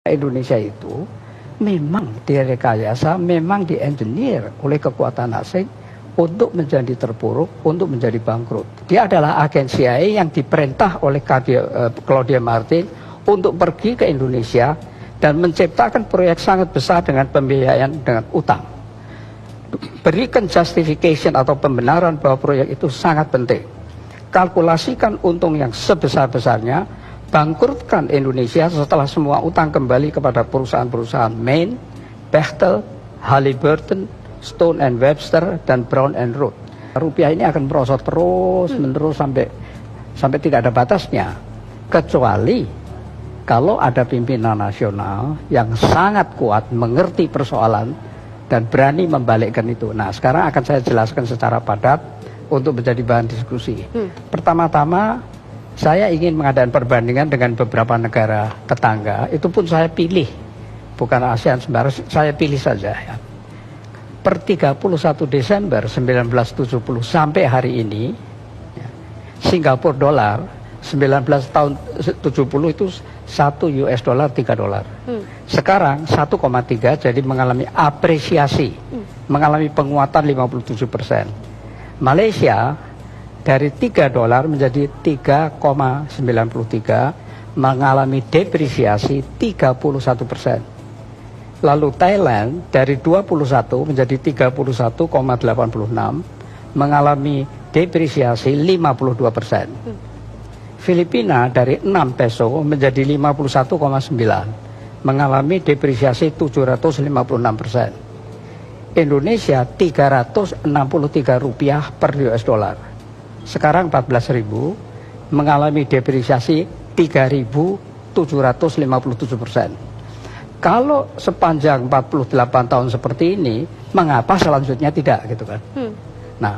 Indonesia itu memang direkayasa, memang di-engineer oleh kekuatan asing untuk menjadi terpuruk, untuk menjadi bangkrut. Dia adalah agen CIA yang diperintah oleh Claudia Martin untuk pergi ke Indonesia dan menciptakan proyek sangat besar dengan pembiayaan dengan utang. Berikan justification atau pembenaran bahwa proyek itu sangat penting. Kalkulasikan untung yang sebesar-besarnya, bangkrutkan Indonesia setelah semua utang kembali kepada perusahaan-perusahaan Main, Bechtel, Halliburton, Stone and Webster, dan Brown and Root. Rupiah ini akan merosot terus menerus sampai tidak ada batasnya, kecuali kalau ada pimpinan nasional yang sangat kuat mengerti persoalan dan berani membalikkan itu. Nah, sekarang akan saya jelaskan secara padat untuk menjadi bahan diskusi. Pertama-tama, saya ingin mengadakan perbandingan dengan beberapa negara tetangga. Itu pun saya pilih, bukan ASEAN sembarang, saya pilih saja ya. Per 31 Desember 1970 sampai hari ini, ya, Singapura dolar 19 tahun 70 itu 1 US dollar 3 dolar. Sekarang 1,3, jadi mengalami apresiasi, mengalami penguatan 57%. Malaysia dari 3 dolar menjadi 3,93, mengalami depresiasi 31%. Lalu Thailand dari 21 menjadi 31,86, mengalami depresiasi 52%. Filipina dari 6 peso menjadi 51,9, mengalami depresiasi 756%. Indonesia 363 rupiah per US dollar. Sekarang 14.000, mengalami depresiasi 3.757%. Kalau sepanjang 48 tahun seperti ini, mengapa selanjutnya tidak, gitu kan? Nah,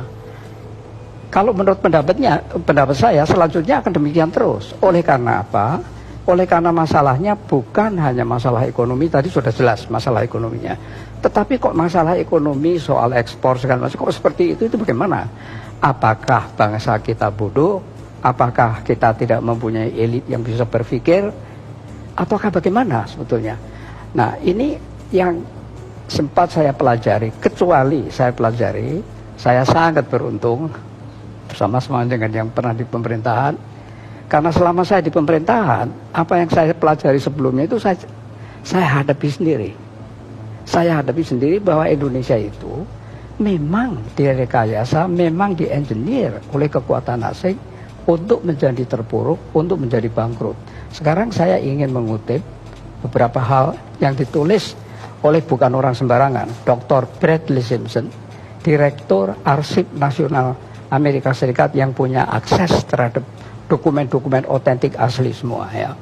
kalau menurut pendapat saya selanjutnya akan demikian terus. Oleh karena apa? Oleh karena masalahnya bukan hanya masalah ekonomi, tadi sudah jelas masalah ekonominya. Tetapi kok masalah ekonomi, soal ekspor segala macam, kok seperti itu bagaimana? Apakah bangsa kita bodoh? Apakah kita tidak mempunyai elit yang bisa berpikir? Ataukah bagaimana sebetulnya? Nah, ini yang sempat saya pelajari, kecuali saya pelajari, saya sangat beruntung bersama-sama dengan yang pernah di pemerintahan. Karena selama saya di pemerintahan, apa yang saya pelajari sebelumnya itu saya hadapi sendiri. Saya hadapi sendiri bahwa Indonesia itu memang direkayasa, memang di-engineer oleh kekuatan asing untuk menjadi terpuruk, untuk menjadi bangkrut. Sekarang saya ingin mengutip beberapa hal yang ditulis oleh bukan orang sembarangan, Dr. Bradley Simpson, Direktur Arsip Nasional Amerika Serikat yang punya akses terhadap dokumen-dokumen otentik asli semua ya.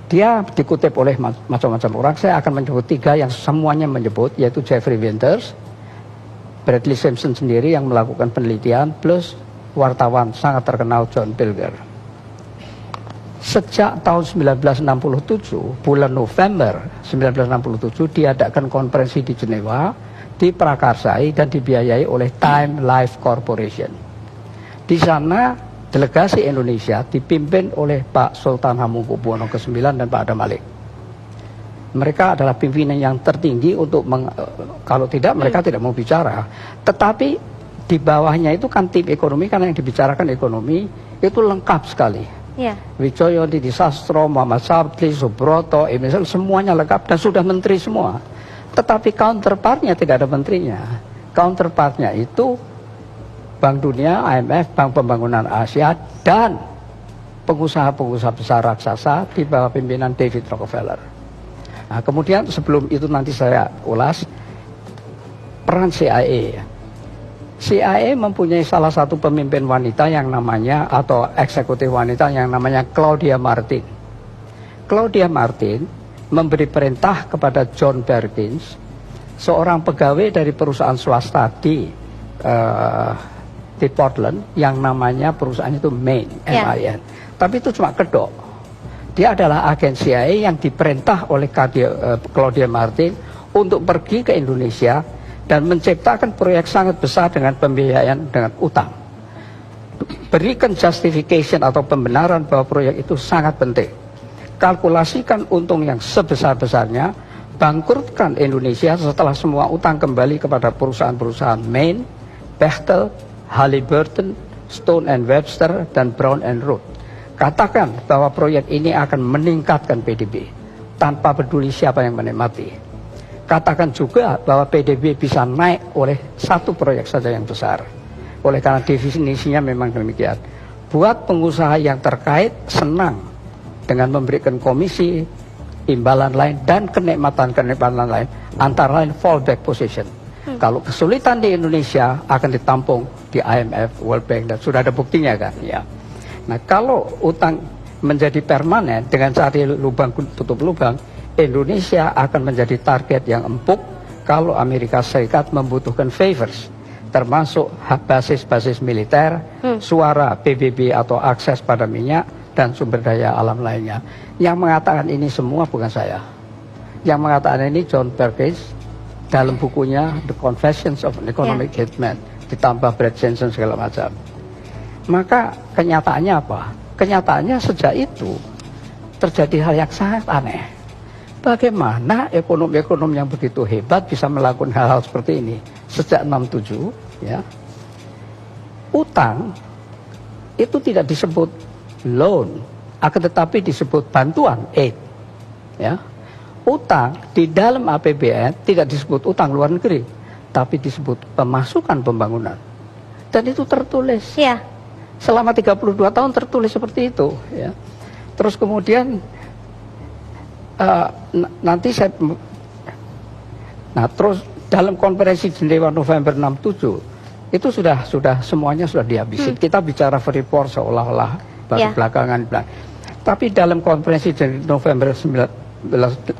Dia dikutip oleh macam-macam orang. Saya akan menyebut 3 yang semuanya menyebut, yaitu Jeffrey Winters, Bradley Simpson sendiri yang melakukan penelitian, plus wartawan sangat terkenal John Pilger. Sejak tahun 1967, bulan November 1967, diadakan konferensi di Jenewa, diprakarsai dan dibiayai oleh Time Life Corporation. Di sana delegasi Indonesia dipimpin oleh Pak Sultan Hamengkubuwono ke-9 dan Pak Adam Malik. Mereka adalah pimpinan yang tertinggi untuk kalau tidak mereka tidak mau bicara. Tetapi di bawahnya itu kan tim ekonomi, karena yang dibicarakan ekonomi itu lengkap sekali. Wijoyo, Didi Sastro, Muhammad Sabtli, Subroto, Emerson, semuanya lengkap dan sudah menteri semua. Tetapi counterpartnya tidak ada menterinya. Counterpartnya itu Bank Dunia, IMF, Bank Pembangunan Asia, dan pengusaha-pengusaha besar raksasa di bawah pimpinan David Rockefeller. Nah, kemudian sebelum itu nanti saya ulas peran CIA. CIA mempunyai salah satu pemimpin wanita yang namanya, atau eksekutif wanita yang namanya Claudia Martin. Claudia Martin memberi perintah kepada John Perkins, seorang pegawai dari perusahaan swasta di Portland, yang namanya perusahaan itu Main, MIN. Tapi itu cuma kedok. Dia adalah agen CIA yang diperintah oleh Claudia Martin untuk pergi ke Indonesia dan menciptakan proyek sangat besar dengan pembiayaan dengan utang. Berikan justification atau pembenaran bahwa proyek itu sangat penting. kalkulasikan untung yang sebesar-besarnya, bangkrutkan Indonesia setelah semua utang kembali kepada perusahaan-perusahaan Main, Bechtel, Halliburton, Stone and Webster, dan Brown and Root. Katakan bahwa proyek ini akan meningkatkan PDB tanpa peduli siapa yang menikmati. Katakan juga bahwa PDB bisa naik oleh satu proyek saja yang besar. Oleh karena definisinya memang demikian. Buat pengusaha yang terkait senang dengan memberikan komisi, imbalan lain, dan kenikmatan-kenikmatan lain, antara lain fallback position. Kalau kesulitan di Indonesia akan ditampung di IMF, World Bank, dan sudah ada buktinya kan, ya. Nah, kalau utang menjadi permanen dengan cari lubang tutup lubang, Indonesia akan menjadi target yang empuk kalau Amerika Serikat membutuhkan favors, termasuk basis-basis militer, suara PBB atau akses pada minyak, dan sumber daya alam lainnya. Yang mengatakan ini semua bukan saya. Yang mengatakan ini John Perkins dalam bukunya The Confessions of an Economic Hitman, ditambah Brad Jensen segala macam. Maka kenyataannya apa? Kenyataannya sejak itu terjadi hal yang sangat aneh. Bagaimana ekonom-ekonom yang begitu hebat bisa melakukan hal-hal seperti ini? Sejak 67, ya, utang itu tidak disebut loan, akan tetapi disebut bantuan, aid. Ya, utang di dalam APBN tidak disebut utang luar negeri, tapi disebut pemasukan pembangunan. Dan itu tertulis. Ya. Selama 32 tahun tertulis seperti itu. Ya. Terus kemudian nanti saya, nah terus dalam konferensi Jenewa November 67 itu sudah semuanya sudah dihabisin. Kita bicara Freeport seolah-olah baru belakangan. Tapi dalam konferensi November 1967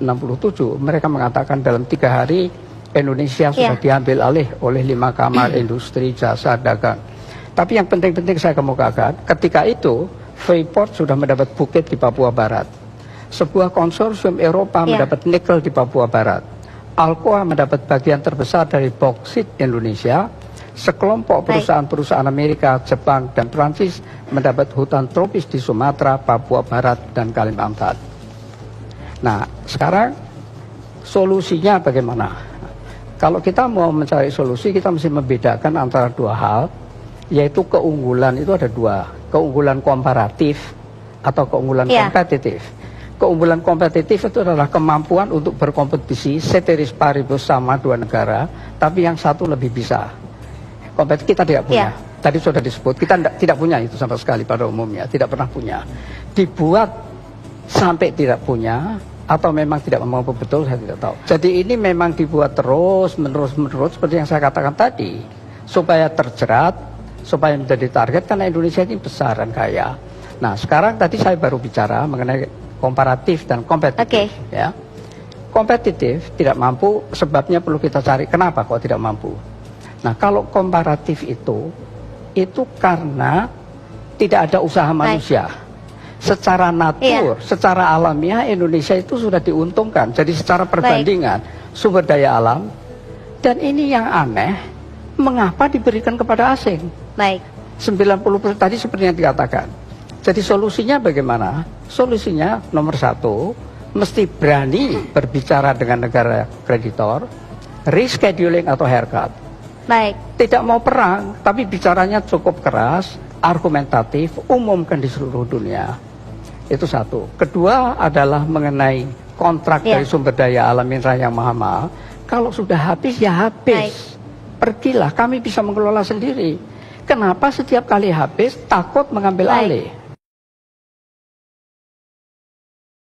mereka mengatakan dalam 3 hari Indonesia sudah diambil alih oleh 5 kamar industri, jasa, dagang. Tapi yang penting-penting saya kemukakan, ketika itu Freeport sudah mendapat bukit di Papua Barat. Sebuah konsorsium Eropa mendapat nikel di Papua Barat. Alcoa mendapat bagian terbesar dari boksit Indonesia. Sekelompok perusahaan-perusahaan Amerika, Jepang, dan Prancis mendapat hutan tropis di Sumatera, Papua Barat, dan Kalimantan. Nah, sekarang solusinya bagaimana? Kalau kita mau mencari solusi, kita mesti membedakan antara 2 hal, yaitu keunggulan itu ada 2, keunggulan komparatif atau keunggulan kompetitif. Keunggulan kompetitif itu adalah kemampuan untuk berkompetisi ceteris paribus sama 2 negara, tapi yang satu lebih bisa. Kompetitif kita tidak punya. Tadi sudah disebut, kita tidak punya itu sama sekali pada umumnya, tidak pernah punya. Dibuat sampai tidak punya, atau memang tidak mampu betul, saya tidak tahu. Jadi ini memang dibuat terus, menerus, seperti yang saya katakan tadi, supaya terjerat, supaya menjadi target, karena Indonesia ini besar dan kaya. Nah, sekarang tadi saya baru bicara mengenai komparatif dan kompetitif. Ya. Kompetitif tidak mampu, sebabnya perlu kita cari kenapa kok tidak mampu. Nah, kalau komparatif itu karena tidak ada usaha manusia. Secara natur, secara alamiah Indonesia itu sudah diuntungkan. Jadi secara perbandingan sumber daya alam, dan ini yang aneh, mengapa diberikan kepada asing? 90% tadi seperti yang dikatakan. Jadi solusinya bagaimana? Solusinya nomor 1, mesti berani berbicara dengan negara kreditor, rescheduling atau haircut. Tidak mau perang, tapi bicaranya cukup keras, argumentatif, umumkan di seluruh dunia. Itu 1. Kedua adalah mengenai kontrak dari sumber daya alam mineral yang mahal. Kalau sudah habis, ya habis. Pergilah, kami bisa mengelola sendiri. Kenapa setiap kali habis takut mengambil alih?